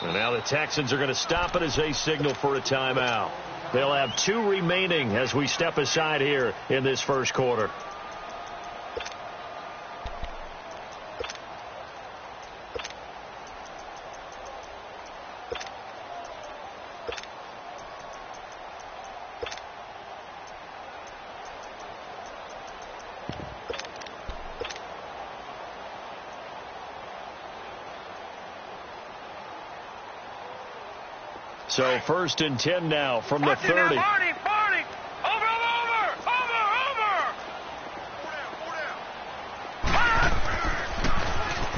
And now the Texans are going to stop it as they signal for a timeout. They'll have 2 remaining as we step aside here in this first quarter. So 1st and 10 now from the 30. Over.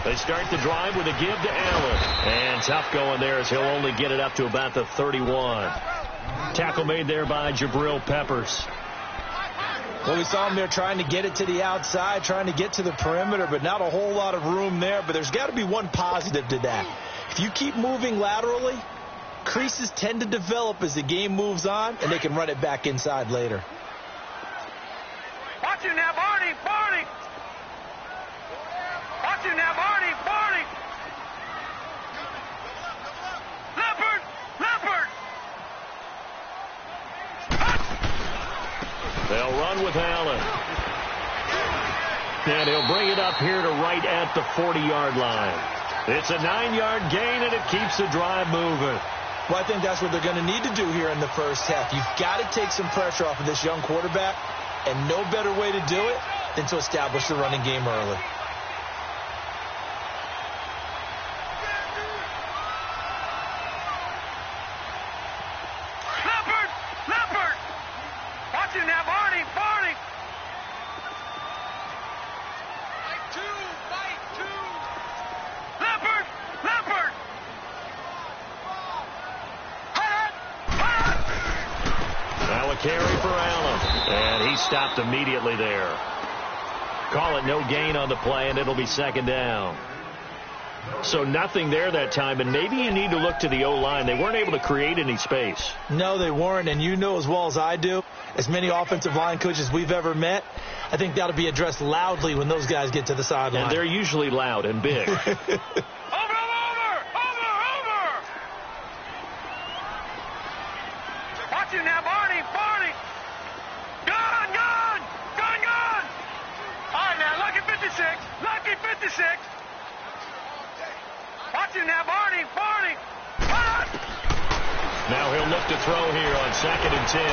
They start the drive with a give to Allen. And tough going there as he'll only get it up to about the 31. Tackle made there by Jabril Peppers. Well, we saw him there trying to get it to the outside, trying to get to the perimeter, but not a whole lot of room there. But there's got to be one positive to that. If you keep moving laterally, creases tend to develop as the game moves on, and they can run it back inside later. Watch you now, Barney. Watch you now, Barney. Leopard. They'll run with Allen. And he'll bring it up here to right at the 40-yard line. It's a 9-yard gain, and it keeps the drive moving. Well, I think that's what they're going to need to do here in the first half. You've got to take some pressure off of this young quarterback, and no better way to do it than to establish the running game early. Leopard. Watch you now, Barney. Fight two. Leopard. Now a carry for Allen. And he stopped immediately there. Call it no gain on the play, and it'll be 2nd down. So nothing there that time, and maybe you need to look to the O-line. They weren't able to create any space. No, they weren't, and you know as well as I do, as many offensive line coaches we've ever met, I think that'll be addressed loudly when those guys get to the sideline. And they're usually loud and big. Over. Watch you now, Barney. Gun. All right, now, lucky 56. Watch you now, Barney. Now he'll look to throw here on 2nd and 10.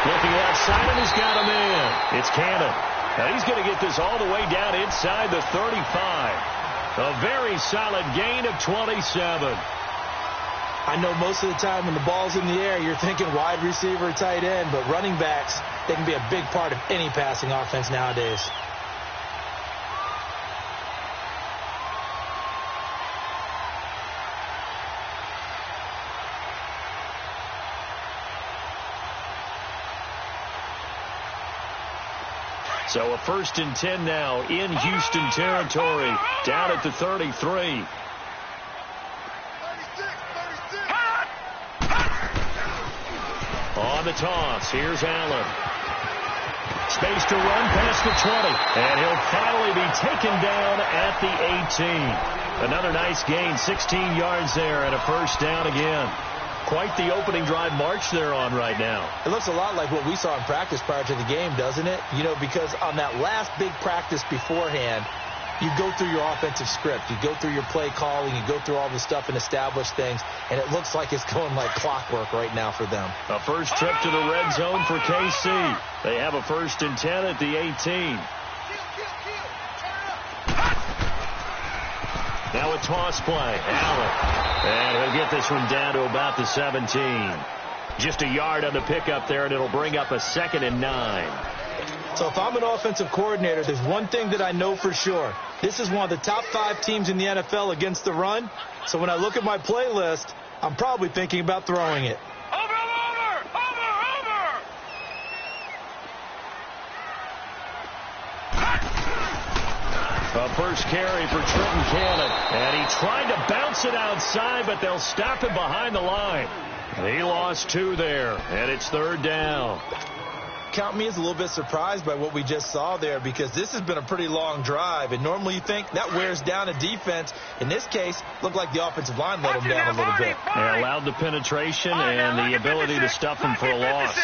Looking outside, and he's got him in. It's Cannon. Now he's going to get this all the way down inside the 35. A very solid gain of 27. I know most of the time when the ball's in the air, you're thinking wide receiver, tight end, but running backs, they can be a big part of any passing offense nowadays. So a 1st and 10 now in Houston territory, down at the 33. On the toss, here's Allen. Space to run past the 20, and he'll finally be taken down at the 18. Another nice gain, 16 yards there, and a 1st down again. Quite the opening drive march they're on right now. It looks a lot like what we saw in practice prior to the game, doesn't it? You know, because on that last big practice beforehand, you go through your offensive script. You go through your play calling. You go through all the stuff and establish things. And it looks like it's going like clockwork right now for them. A first trip to the red zone for KC. They have a 1st and 10 at the 18. Now a toss play. Allen. And he'll get this one down to about the 17. Just a yard on the pickup there, and it'll bring up a 2nd and 9. So if I'm an offensive coordinator, there's one thing that I know for sure. This is one of the top 5 teams in the NFL against the run. So when I look at my playlist, I'm probably thinking about throwing it. A first carry for Trenton Cannon. And he tried to bounce it outside, but they'll stop him behind the line. He lost 2 there, and it's 3rd down. count me as a little bit surprised by what we just saw there, because this has been a pretty long drive, and normally you think that wears down a defense. In this case, looked like the offensive line let him down a little bit. They allowed the penetration and the ability to stuff him for a loss.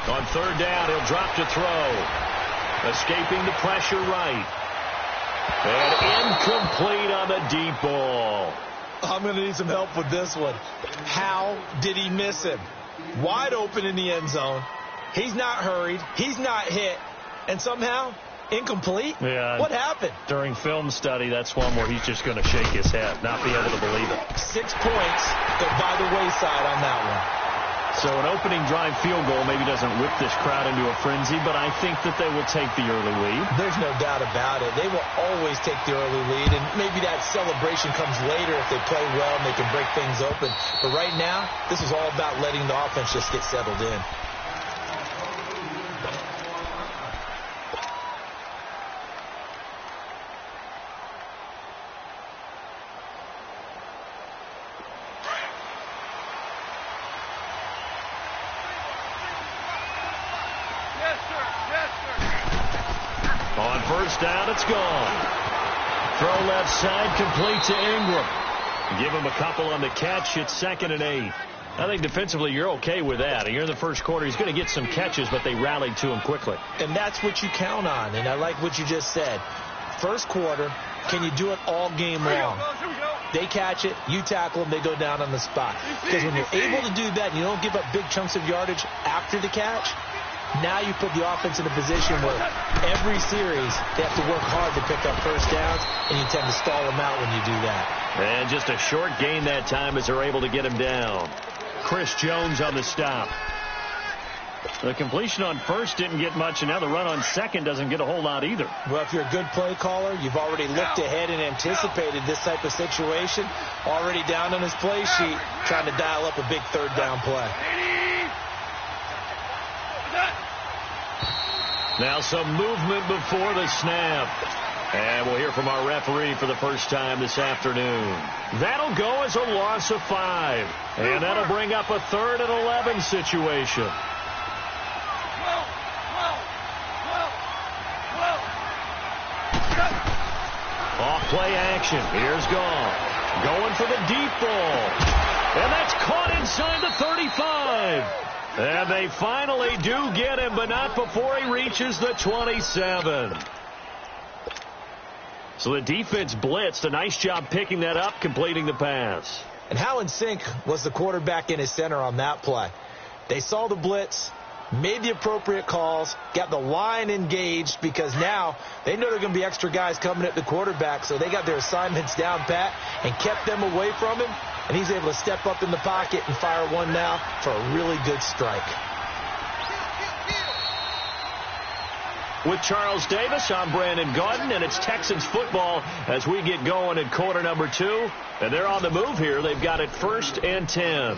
On third down, he'll drop to throw. Escaping the pressure right. And incomplete on the deep ball. I'm going to need some help with this one. How did he miss him? Wide open in the end zone. He's not hurried. He's not hit. And somehow, incomplete? Yeah. What happened? During film study, that's one where he's just going to shake his head, not be able to believe it. 6 points go by the wayside on that one. So an opening drive field goal maybe doesn't whip this crowd into a frenzy, but I think that they will take the early lead. There's no doubt about it. They will always take the early lead, and maybe that celebration comes later if they play well and they can break things open. But right now, this is all about letting the offense just get settled in. On first down, it's gone. Throw left side, complete to Ingram. Give him a couple on the catch. It's 2nd and 8. I think defensively you're okay with that. Here in the first quarter, he's going to get some catches, but they rallied to him quickly. And that's what you count on, and I like what you just said. First quarter, can you do it all game long? They catch it, you tackle them, they go down on the spot. Because when you're able to do that and you don't give up big chunks of yardage after the catch, now you put the offense in a position where every series they have to work hard to pick up first downs, and you tend to stall them out when you do that. And just a short gain that time as they're able to get him down. Chris Jones on the stop. The completion on first didn't get much, and now the run on second doesn't get a whole lot either. Well, if you're a good play caller, you've already looked ahead and anticipated this type of situation. Already down on his play sheet, trying to dial up a big third down play. Now some movement before the snap. And we'll hear from our referee for the first time this afternoon. That'll go as a loss of 5. And that'll bring up a 3rd and 11 situation. Off play action. Here's Gone. Going for the deep ball. And that's caught inside the 35. And they finally do get him, but not before he reaches the 27. So the defense blitzed. A nice job picking that up, completing the pass. And how in sync was the quarterback in his center on that play? They saw the blitz, made the appropriate calls, got the line engaged, because now they know there are going to be extra guys coming at the quarterback, so they got their assignments down pat and kept them away from him. And he's able to step up in the pocket and fire one now for a really good strike. With Charles Davis, I'm Brandon Gaudin, and it's Texans football as we get going in quarter number 2. And they're on the move here. They've got it 1st and 10.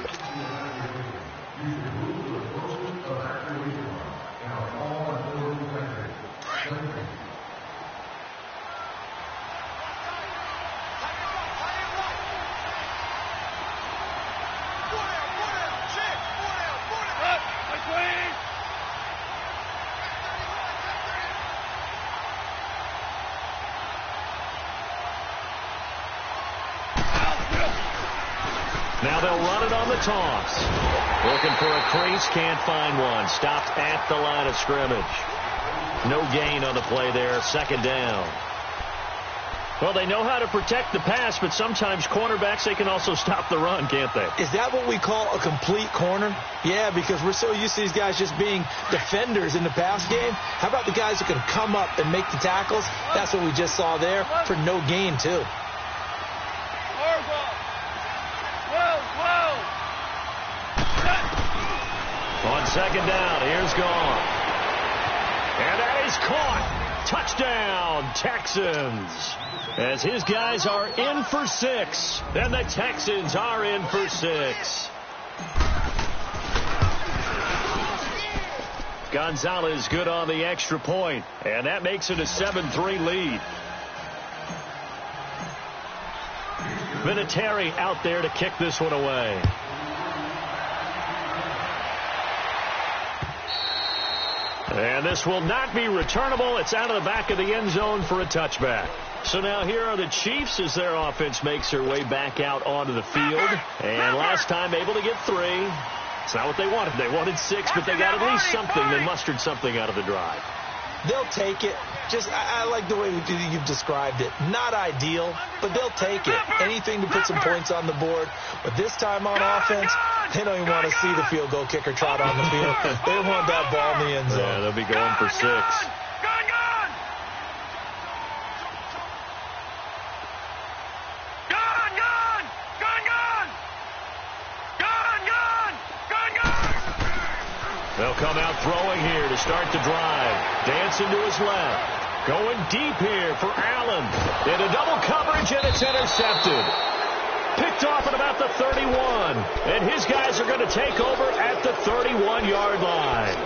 Now they'll run it on the toss. Looking for a crease, can't find one. Stopped at the line of scrimmage. No gain on the play there, 2nd down. Well, they know how to protect the pass, but sometimes cornerbacks, they can also stop the run, can't they? Is that what we call a complete corner? Yeah, because we're so used to these guys just being defenders in the pass game. How about the guys who can come up and make the tackles? That's what we just saw there for no gain, too. On 2nd down, here's Gone. And that is caught. Touchdown, Texans. As his guys are in for 6. And the Texans are in for 6. Gonzalez good on the extra point, and that makes it a 7-3 lead. Vinatieri out there to kick this one away. And this will not be returnable. It's out of the back of the end zone for a touchback. So now here are the Chiefs as their offense makes their way back out onto the field. And last time able to get 3. It's not what they wanted. They wanted 6, but they got at least something. They mustered something out of the drive. They'll take it. I like the way you've described it. Not ideal, but they'll take it. Anything to put some points on the board. But this time on offense, they don't even want to see the field goal kicker trot on the field. They want that ball in the end zone. Yeah, they'll be going for 6. They'll come out throwing here to start the drive. Dancing to his left. Going deep here for Allen. Into double coverage, and it's intercepted. Picked off at about the 31. And his guys are going to take over at the 31-yard line.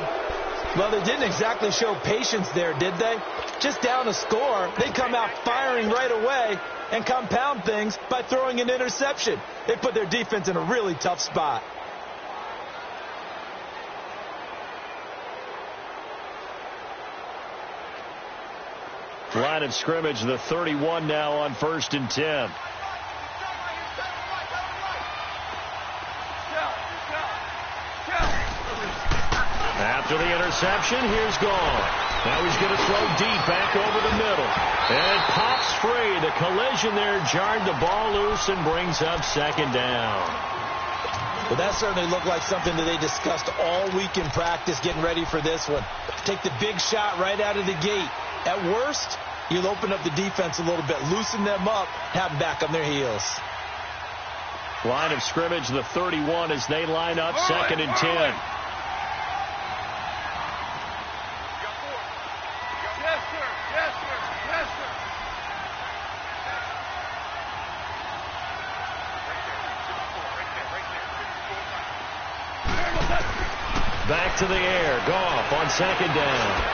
Well, they didn't exactly show patience there, did they? Just down a score, they come out firing right away and compound things by throwing an interception. They put their defense in a really tough spot. Line of scrimmage, the 31 now on 1st and 10. After the interception, here's Gone. Now he's going to throw deep back over the middle. And it pops free. The collision there jarred the ball loose and brings up 2nd down. Well, that certainly looked like something that they discussed all week in practice getting ready for this one. Take the big shot right out of the gate. At worst, you'll open up the defense a little bit, loosen them up, have them back on their heels. Line of scrimmage, the 31 as they line up 2nd and 10. Back to the air. Goff on 2nd down.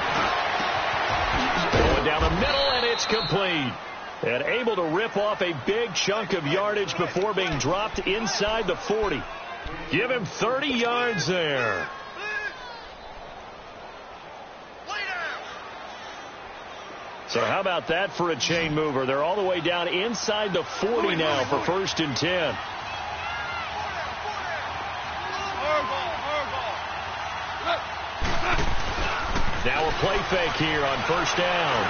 Going down the middle, and it's complete. And able to rip off a big chunk of yardage before being dropped inside the 40. Give him 30 yards there. So how about that for a chain mover? They're all the way down inside the 40 now for 1st and 10. Now a play fake here on 1st down.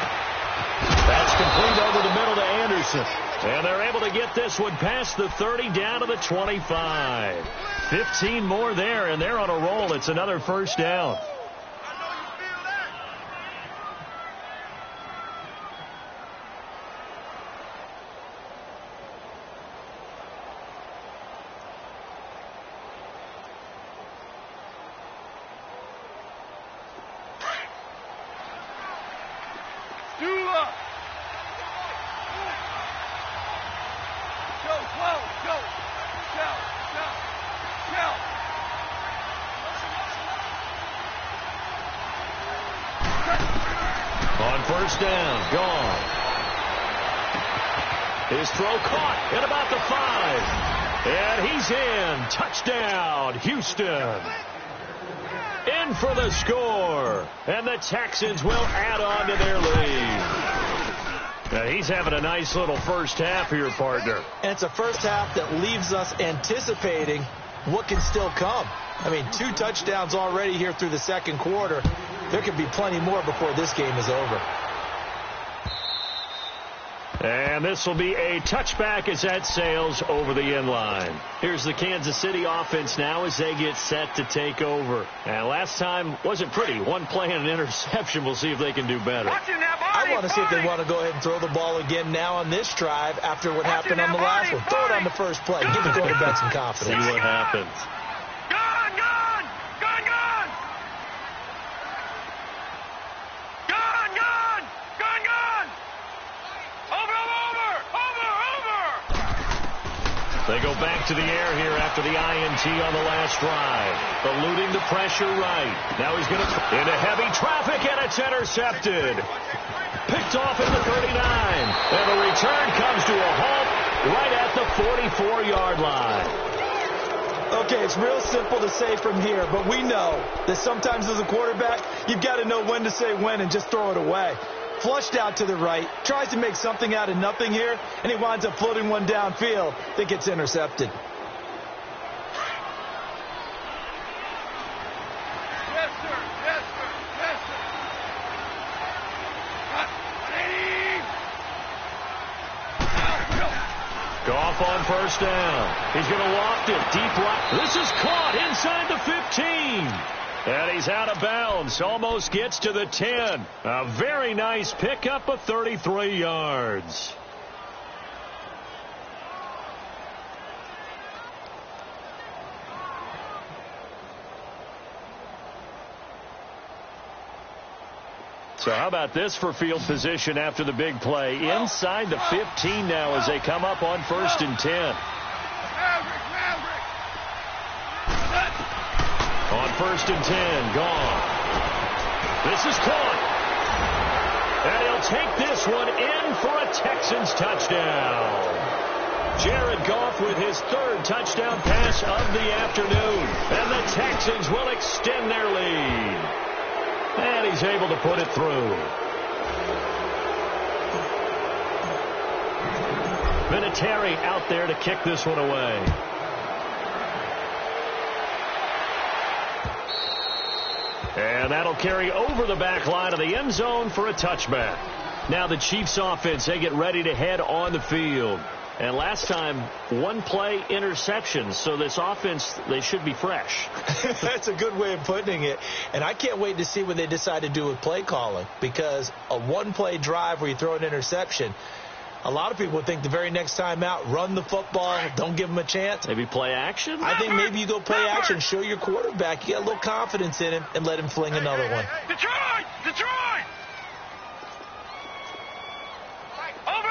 That's complete over the middle to Anderson. And they're able to get this one past the 30 down to the 25. 15 more there, and they're on a roll. It's another 1st down. On 1st down, Gone. His throw caught at about the 5. And he's in. Touchdown, Houston. In for the score. And the Texans will add on to their lead. Now he's having a nice little first half here, partner. And it's a first half that leaves us anticipating what can still come. I mean, 2 touchdowns already here through the 2nd quarter. There could be plenty more before this game is over. And this will be a touchback as that sails over the end line. Here's the Kansas City offense now as they get set to take over. And last time wasn't pretty. 1 play and an interception. We'll see if they can do better. I want to see if they want to go ahead and throw the ball again now on this drive after what happened on the last one. Throw it on the first play. Give the quarterback some confidence. See what happens. They go back to the air here after the INT on the last drive. Eluding the pressure right. Now he's going to into heavy traffic, and it's intercepted. Picked off at the 39. And the return comes to a halt right at the 44-yard line. Okay, it's real simple to say from here, but we know that sometimes as a quarterback, you've got to know when to say when and just throw it away. Flushed out to the right, tries to make something out of nothing here, and he winds up floating one downfield that gets intercepted. Yes, sir. Yes, sir. Yes, sir. Goff on first down. He's going to loft it deep right. This is caught inside the 15. And he's out of bounds. Almost gets to the 10. A very nice pickup of 33 yards. So how about this for field position after the big play? Inside the 15 now as they come up on 1st and 10. On 1st and 10, gone. This is caught. And he'll take this one in for a Texans touchdown. Jared Goff with his 3rd touchdown pass of the afternoon. And the Texans will extend their lead. And he's able to put it through. Vinatieri out there to kick this one away. And that'll carry over the back line of the end zone for a touchback. Now the Chiefs offense, they get ready to head on the field. And last time, 1 play interception. So this offense, they should be fresh. That's a good way of putting it. And I can't wait to see what they decide to do with play calling. Because a 1-play drive where you throw an interception, a lot of people think the very next time out, run the football, don't give them a chance. Maybe play action? I think maybe you go play action, show your quarterback, you get a little confidence in him, and let him fling another one. Detroit! Detroit! Over!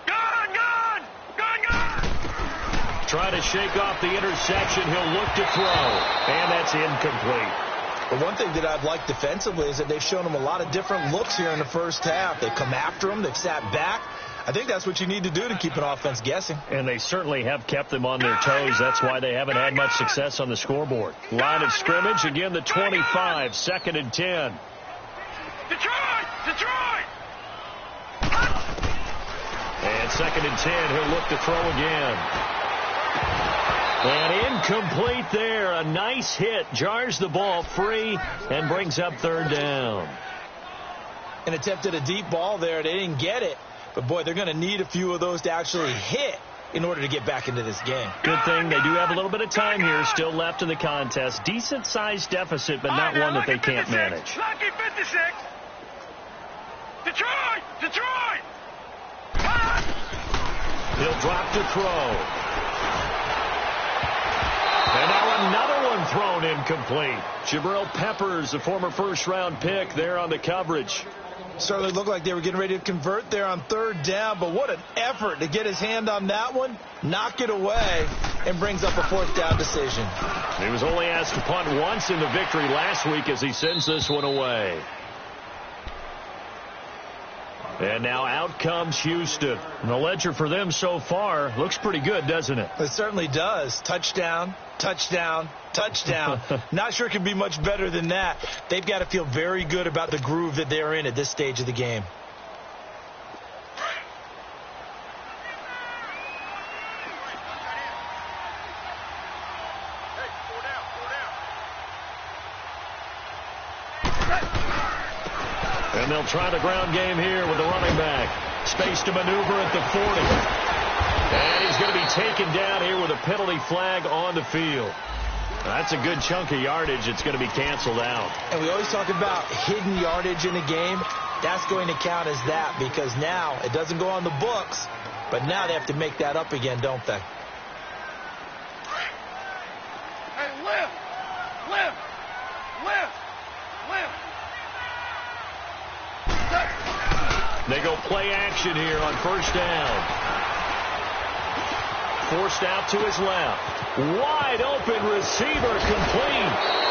Gone! Try to shake off the interception. He'll look to throw. And that's incomplete. But one thing that I've liked defensively is that they've shown him a lot of different looks here in the first half. They've come after him. They've sat back. I think that's what you need to do to keep an offense guessing. And they certainly have kept them on their toes. That's why they haven't had much success on the scoreboard. Line of scrimmage, again, the 25, 2nd and 10. Detroit! And 2nd and 10, he'll look to throw again. And incomplete there. A nice hit. Jars the ball free and brings up 3rd down. And attempted a deep ball there. They didn't get it. But, boy, they're going to need a few of those to actually hit in order to get back into this game. Good thing they do have a little bit of time here still left in the contest. Decent-sized deficit, but not one that they can't manage. Lucky 56. Detroit! He'll drop to throw. And now another one thrown incomplete. Jabril Peppers, the former first-round pick, there on the coverage. Certainly looked like they were getting ready to convert there on 3rd down, but what an effort to get his hand on that one, knock it away, and brings up a 4th down decision. He was only asked to punt once in the victory last week as he sends this one away. And now out comes Houston. And the ledger for them so far looks pretty good, doesn't it? It certainly does. Touchdown, touchdown, touchdown. Not sure it can be much better than that. They've got to feel very good about the groove that they're in at this stage of the game. And they'll try the ground game here with the running back. Space to maneuver at the 40. And he's going to be taken down here with a penalty flag on the field. That's a good chunk of yardage. It's going to be canceled out. And we always talk about hidden yardage in a game. That's going to count as that because now it doesn't go on the books, but now they have to make that up again, don't they? Hey, lift! They go play action here on first down. Forced out to his left. Wide open receiver complete.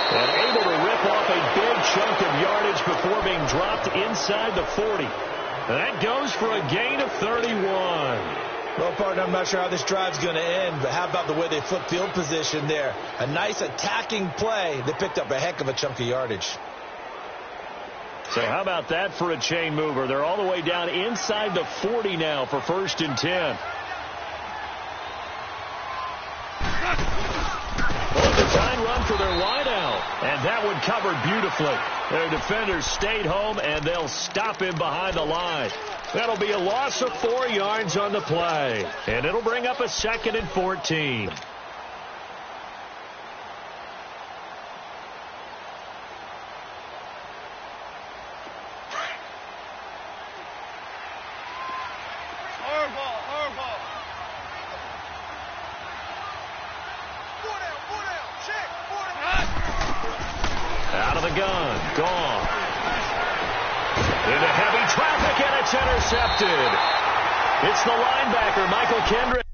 And able to rip off a big chunk of yardage before being dropped inside the 40. That goes for a gain of 31. Well, partner, I'm not sure how this drive's going to end, but how about the way they flip field position there? A nice attacking play. They picked up a heck of a chunk of yardage. So how about that for a chain mover? They're all the way down inside the 40 now for 1st and 10. Design run for their wideout, and that one covered beautifully. Their defenders stayed home, and they'll stop him behind the line. That'll be a loss of 4 yards on the play, and it'll bring up a 2nd and 14. Out of the gun. Gone. Into heavy traffic, and it's intercepted. It's the linebacker, Michael Kendrick.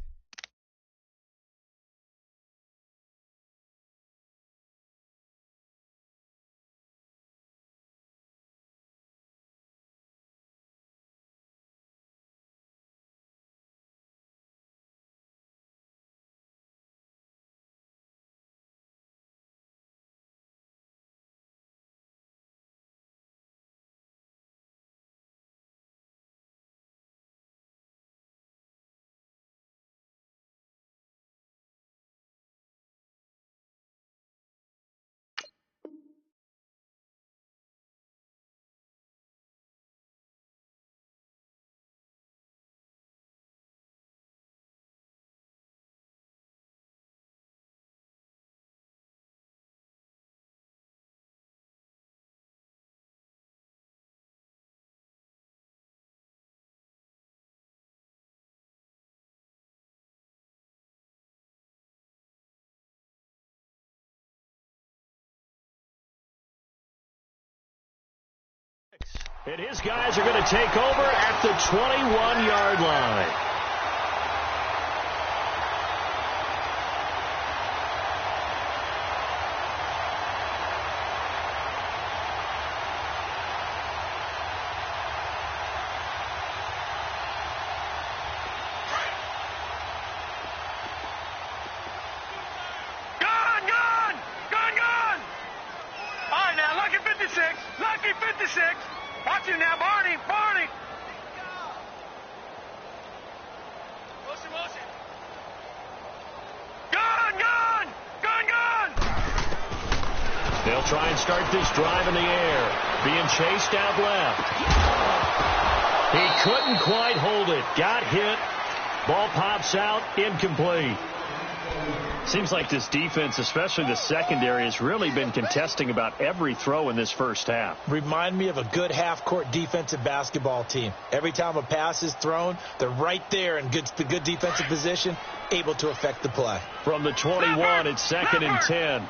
And his guys are going to take over at the 21-yard line. Watch him now, Barney. Gun. They'll try and start this drive in the air. Being chased out left. He couldn't quite hold it. Got hit. Ball pops out. Incomplete. Seems like this defense, especially the secondary, has really been contesting about every throw in this first half. Remind me of a good half-court defensive basketball team. Every time a pass is thrown, they're right there in good defensive position, able to affect the play. From the 21, it's 2nd and 10.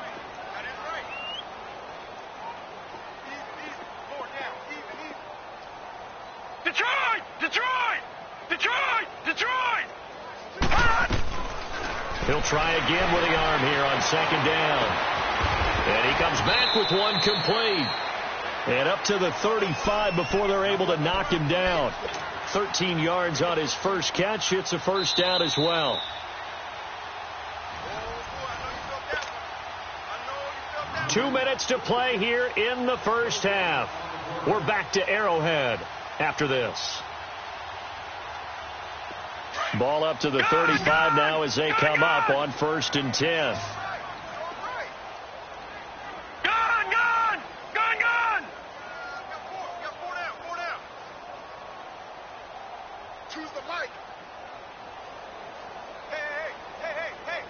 Detroit! He'll try again with the arm here on 2nd down. And he comes back with one complete. And up to the 35 before they're able to knock him down. 13 yards on his first catch. It's a first down as well. Two minutes to play here in the first half. We're back to Arrowhead after this. Ball up to the 35 now as they come up on 1st and 10. Gun! Four down. Choose the mic. Hey.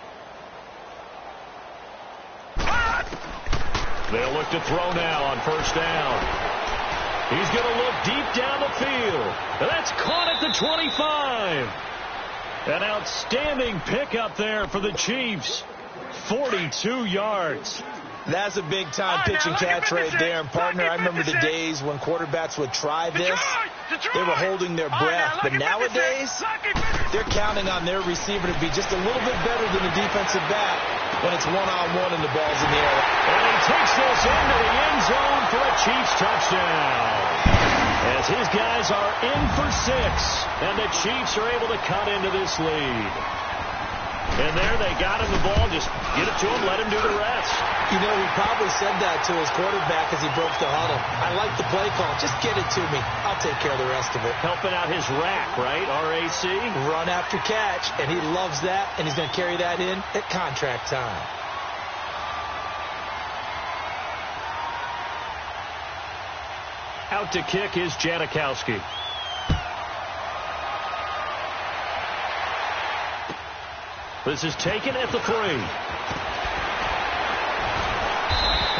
They'll look to throw now on 1st down. He's going to look deep down the field. And that's caught at the 25. An outstanding pickup there for the Chiefs. 42 yards. That's a big-time pitch and catch right there. And, partner, I remember the days when quarterbacks would try this they were holding their breath. But nowadays, they're counting on their receiver to be just a little bit better than the defensive back when it's one-on-one and the ball's in the air. And he takes this into the end zone for a Chiefs touchdown. As his guys are in for 6, and the Chiefs are able to cut into this lead. And there they got him the ball. Just get it to him, let him do the rest. You know, he probably said that to his quarterback as he broke the huddle. I like the play call. Just get it to me. I'll take care of the rest of it. Helping out his rack, right? R-A-C? Run after catch, and he loves that, and he's going to carry that in at contract time. Out to kick is Janikowski. This is taken at the 3.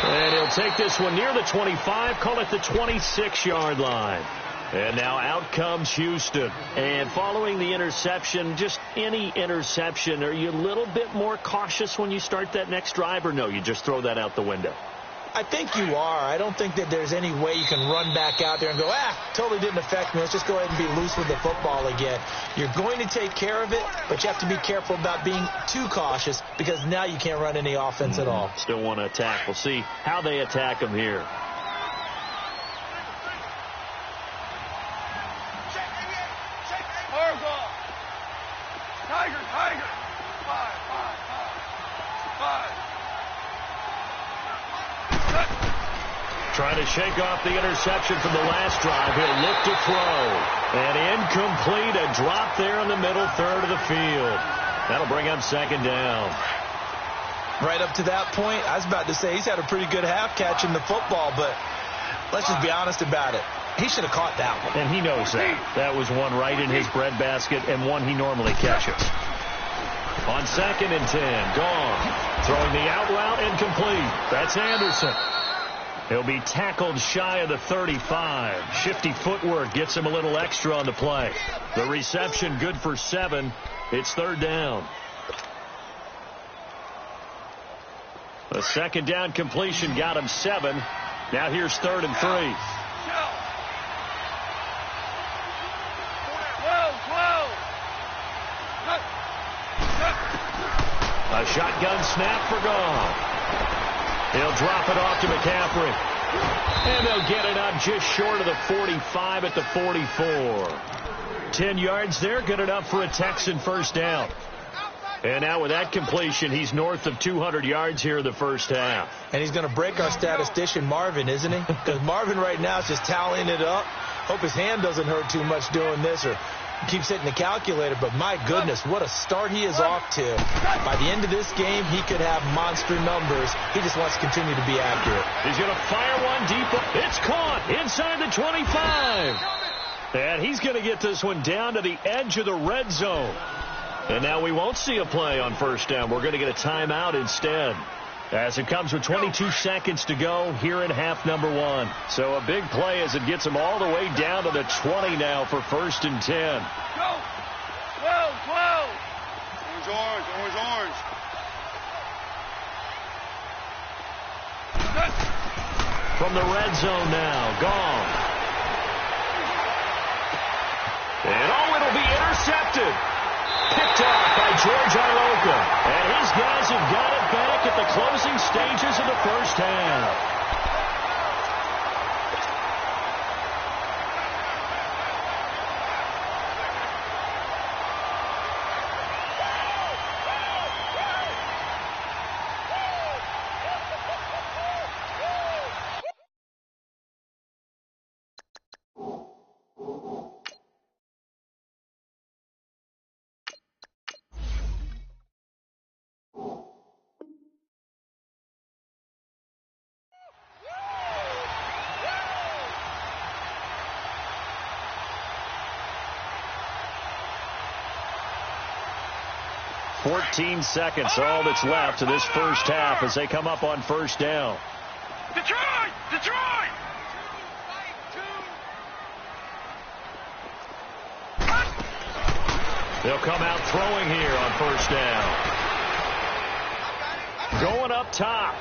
And he'll take this one near the 25, call it the 26-yard line. And now out comes Houston. And following the interception, just any interception, are you a little bit more cautious when you start that next drive, or no, you just throw that out the window? I think you are. I don't think that there's any way you can run back out there and go, totally didn't affect me. Let's just go ahead and be loose with the football again. You're going to take care of it, but you have to be careful about being too cautious because now you can't run any offense at all. Still want to attack. We'll see how they attack him here. Tiger. 5. Trying to shake off the interception from the last drive. He'll look to throw. And incomplete. A drop there in the middle third of the field. That'll bring up 2nd down. Right up to that point, I was about to say he's had a pretty good half catching the football, but let's just be honest about it. He should have caught that one. And he knows that. That was one right in his breadbasket and one he normally catches. On 2nd and 10, gone. Throwing the out route incomplete. That's Anderson. He'll be tackled shy of the 35. Shifty footwork gets him a little extra on the play. The reception good for 7. It's 3rd down. A 2nd down completion got him 7. Now here's 3rd and 3. A shotgun snap for gone. He'll drop it off to McCaffrey. And they'll get it up just short of the 45 at the 44. 10 yards there, good enough for a Texan 1st down. And now with that completion, he's north of 200 yards here in the first half. And he's going to break our statistician Marvin, isn't he? Because Marvin right now is just tallying it up. Hope his hand doesn't hurt too much doing this or keeps hitting the calculator, but my goodness, what a start he is off to. By the end of this game, he could have monster numbers. He just wants to continue to be accurate. He's going to fire one deep. It's caught inside the 25. And he's going to get this one down to the edge of the red zone. And now we won't see a play on 1st down. We're going to get a timeout instead, as it comes with 22 seconds to go here in half number 1. So a big play as it gets him all the way down to the 20 now for 1st and 10. Go! Whoa! Orange. From the red zone now, gone. And it'll be intercepted. Picked off by George Iloka. And his guys have got it back at the closing stages of the first half. $14 seconds, all that's left to this first half as they come up on 1st down. Detroit! They'll come out throwing here on 1st down. Going up top.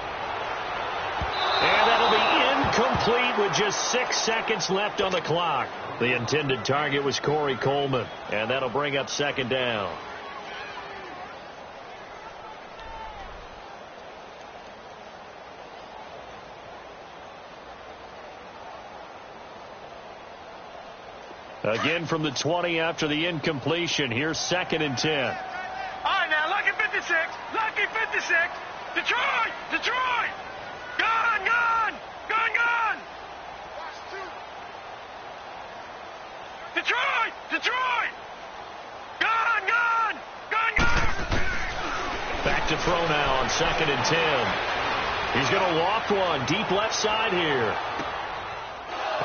And that'll be incomplete with just 6 seconds left on the clock. The intended target was Corey Coleman, and that'll bring up second down. Again from the 20 after the incompletion. Here's 2nd and 10. All right, now, lucky 56. Lucky 56. Detroit! Detroit! Gun! Gun! Gun! Gun! Detroit! Detroit! Gun! Gun! Gun! Gun! Back to throw now on 2nd and 10. He's going to walk one deep left side here.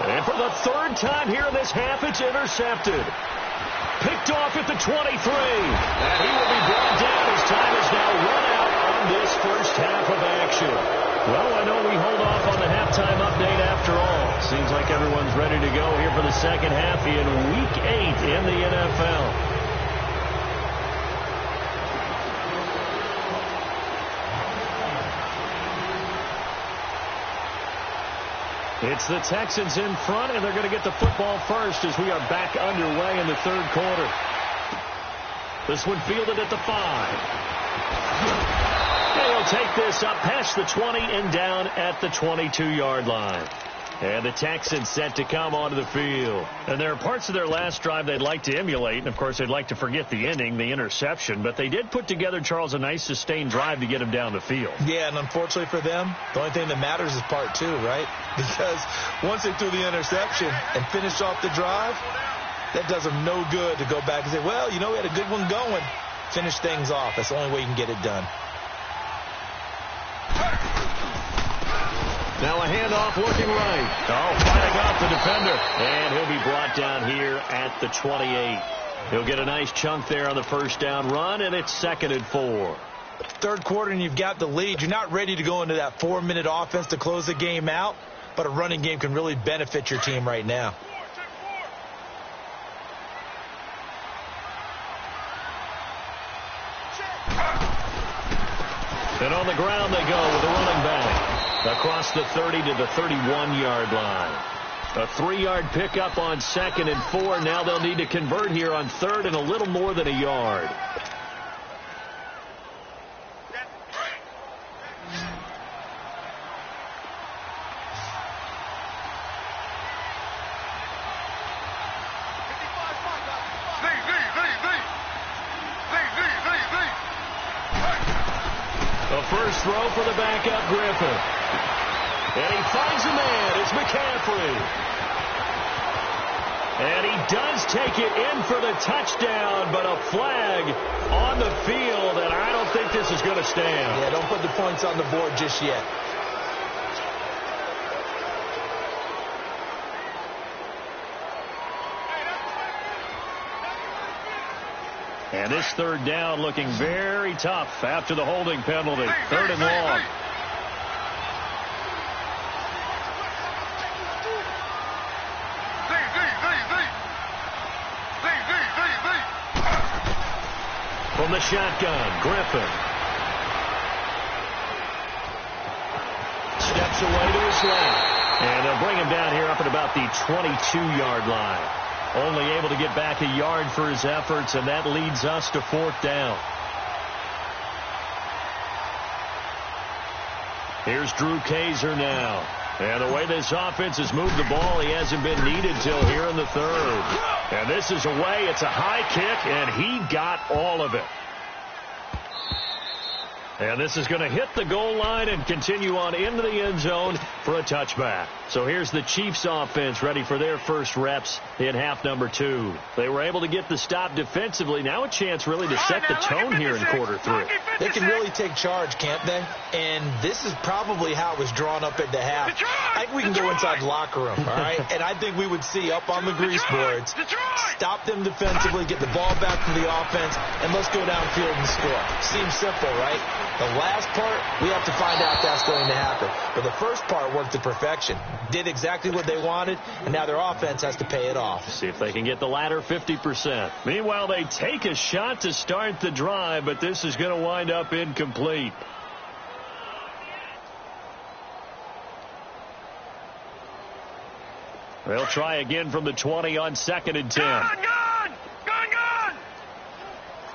And for the 3rd time here in this half, it's intercepted. Picked off at the 23. And he will be brought down. His time is now run out on this first half of action. Well, I know we hold off on the halftime update after all. Seems like everyone's ready to go here for the second half in Week 8 in the NFL. It's the Texans in front, and they're going to get the football first as we are back underway in the 3rd quarter. This one fielded at the 5. And he'll take this up past the 20 and down at the 22-yard line. And the Texans set to come onto the field. And there are parts of their last drive they'd like to emulate. And, of course, they'd like to forget the ending, the interception. But they did put together, Charles, a nice sustained drive to get him down the field. Yeah, and unfortunately for them, the only thing that matters is part 2, right? Because once they threw the interception and finished off the drive, that does them no good to go back and say, well, you know, we had a good one going. Finish things off. That's the only way you can get it done. Now a handoff looking right. Oh, fighting off the defender. And he'll be brought down here at the 28. He'll get a nice chunk there on the first down run, and it's 2nd and 4. 3rd quarter, and you've got the lead. You're not ready to go into that 4-minute offense to close the game out, but a running game can really benefit your team right now. And on the ground they go with a running back. Across the 30 to the 31-yard line. A 3-yard pickup on 2nd and 4. Now they'll need to convert here on 3rd and a little more than a yard. A first throw for the backup Griffin. And he finds a man. It's McCaffrey. And he does take it in for the touchdown, but a flag on the field, and I don't think this is going to stand. Yeah, don't put the points on the board just yet. And this 3rd down looking very tough after the holding penalty. 3rd and long. From the shotgun, Griffin. Steps away to his left. And they'll bring him down here up at about the 22-yard line. Only able to get back a yard for his efforts, and that leads us to 4th down. Here's Drew Kaiser now. And the way this offense has moved the ball, he hasn't been needed till here in the 3rd. And this is away. It's a high kick, and he got all of it. And this is going to hit the goal line and continue on into the end zone for a touchback. So here's the Chiefs offense ready for their first reps in half number 2. They were able to get the stop defensively. Now a chance really to set the tone here in quarter 3. They can really take charge, can't they? And this is probably how it was drawn up at the half. I think we can go inside the locker room, all right? And I think we would see up on the grease boards, stop them defensively, get the ball back to the offense, and let's go downfield and score. Seems simple, right? The last part, we have to find out if that's going to happen. But the first part worked to perfection. Did exactly what they wanted, and now their offense has to pay it off. See if they can get the latter 50%. Meanwhile, they take a shot to start the drive, but this is going to wind up incomplete. They'll try again from the 20 on 2nd and 10. Gone, gone! Gone, gone!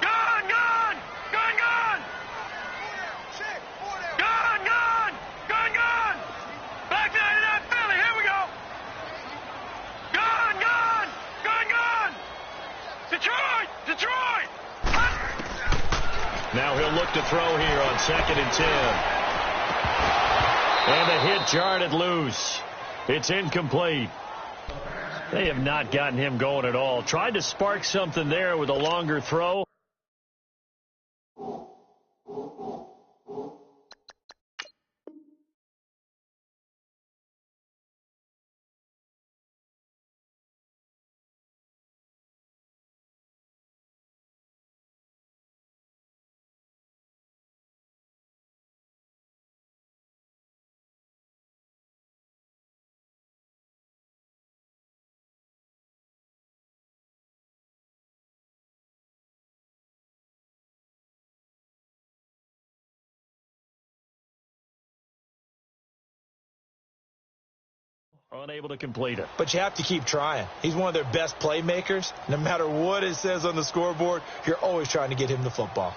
Gone, gone! Gone, gone! Gone, gone! Gone, gone! Back to 99 Philly, here we go! Gone, gone! Gone, gone! Detroit! Detroit! Now he'll look to throw here on 2nd and 10. And the hit jarred it loose. It's incomplete. They have not gotten him going at all. Tried to spark something there with a longer throw. Unable to complete it. But you have to keep trying. He's one of their best playmakers. No matter what it says on the scoreboard, you're always trying to get him the football.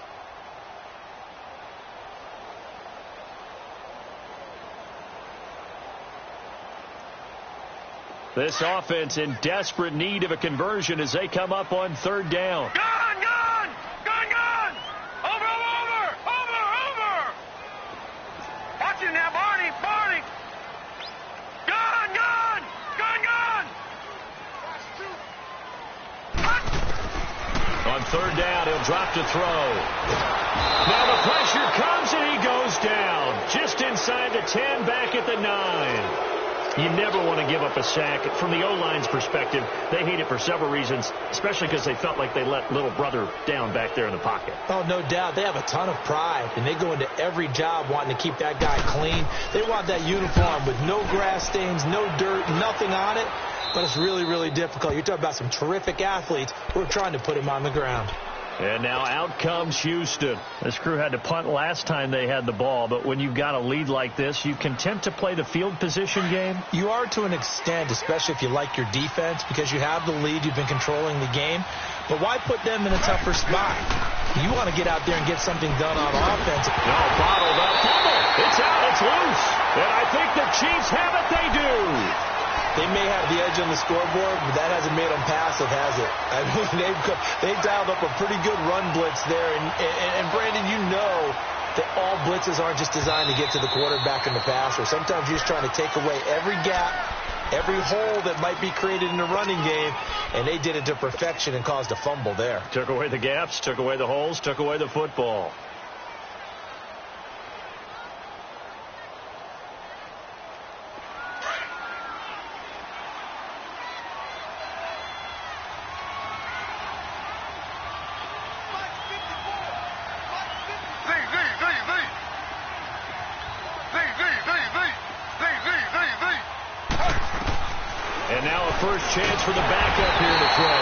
This offense in desperate need of a conversion as they come up on 3rd down. Gone, gone! Gone, gone! Over, over, over, over! Watch him now, Barney, Barney! Gone, gone! Gone, gone! On 3rd down, he'll drop to throw. Now the pressure comes and he goes down. Just inside the 10, back at the 9. You never want to give up a sack. From the O-line's perspective, they hate it for several reasons, especially because they felt like they let little brother down back there in the pocket. Oh, no doubt. They have a ton of pride, and they go into every job wanting to keep that guy clean. They want that uniform with no grass stains, no dirt, nothing on it, but it's really, really difficult. You're talking about some terrific athletes who are trying to put him on the ground. And now out comes Houston. This crew had to punt last time they had the ball, but when you've got a lead like this, you content to play the field position game? You are to an extent, especially if you like your defense, because you have the lead, you've been controlling the game. But why put them in a tougher spot? You want to get out there and get something done on offense. No, bottled up. Fumble. It's out. It's loose. And I think the Chiefs have it. They do. They may have the edge on the scoreboard, but that hasn't made them passive, has it? I mean, they've dialed up a pretty good run blitz there. And Brandon, you know that all blitzes aren't just designed to get to the quarterback and the passer. Sometimes you're just trying to take away every gap, every hole that might be created in the running game, and they did it to perfection and caused a fumble there. Took away the gaps, took away the holes, took away the football. And now a first chance for the backup here to throw.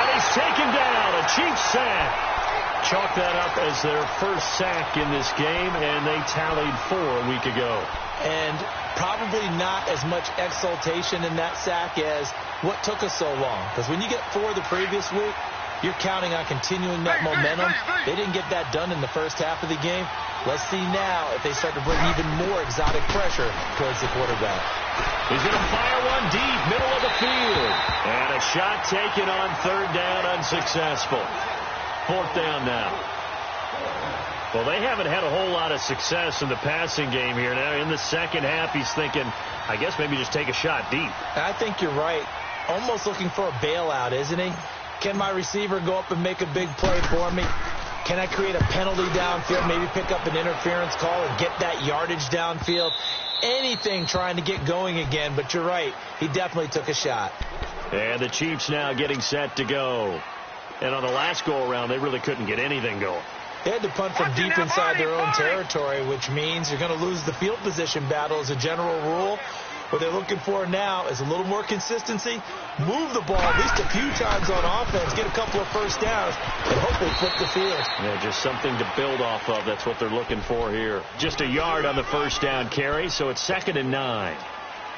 And he's taken down. A Chiefs sack. Chalk that up as their first sack in this game, and they tallied 4 a week ago. And probably not as much exultation in that sack as what took us so long. Because when you get 4 the previous week, you're counting on continuing that momentum. They didn't get that done in the first half of the game. Let's see now if they start to bring even more exotic pressure towards the quarterback. He's going to fire one deep, middle of the field. And a shot taken on 3rd down, unsuccessful. 4th down now. Well, they haven't had a whole lot of success in the passing game here. Now, in the second half, he's thinking, I guess maybe just take a shot deep. I think you're right. Almost looking for a bailout, isn't he? Can my receiver go up and make a big play for me? Can I create a penalty downfield, maybe pick up an interference call and get that yardage downfield? Anything trying to get going again, but you're right. He definitely took a shot. And the Chiefs now getting set to go. And on the last go-around, they really couldn't get anything going. They had to punt from deep inside their own territory, which means you're going to lose the field position battle as a general rule. What they're looking for now is a little more consistency, move the ball at least a few times on offense, get a couple of first downs, and hopefully flip the field. Yeah, just something to build off of. That's what they're looking for here. Just a yard on the first down carry, so it's 2nd and 9.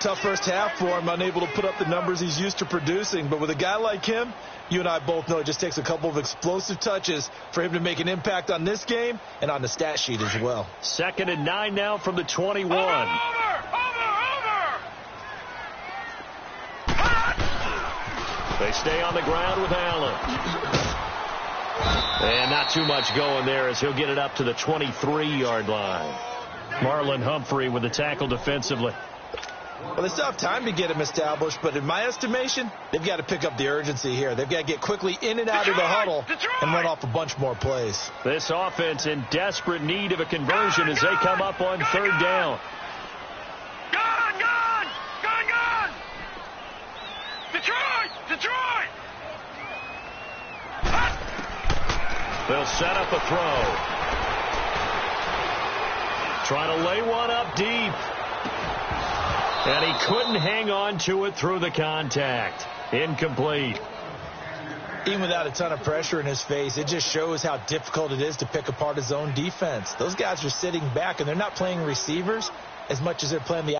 Tough first half for him, unable to put up the numbers he's used to producing. But with a guy like him, you and I both know it just takes a couple of explosive touches for him to make an impact on this game and on the stat sheet as well. 2nd and 9 now from the 21. Over! They stay on the ground with Allen. And not too much going there as he'll get it up to the 23-yard line. Marlon Humphrey with the tackle defensively. Well, they still have time to get him established, but in my estimation, they've got to pick up the urgency here. They've got to get quickly in and out of the huddle and run off a bunch more plays. This offense in desperate need of a conversion as they come up on 3rd down. Gone! Detroit! They'll set up a throw. Trying to lay one up deep. And he couldn't hang on to it through the contact. Incomplete. Even without a ton of pressure in his face, it just shows how difficult it is to pick apart his own defense. Those guys are sitting back, and they're not playing receivers as much as they're playing the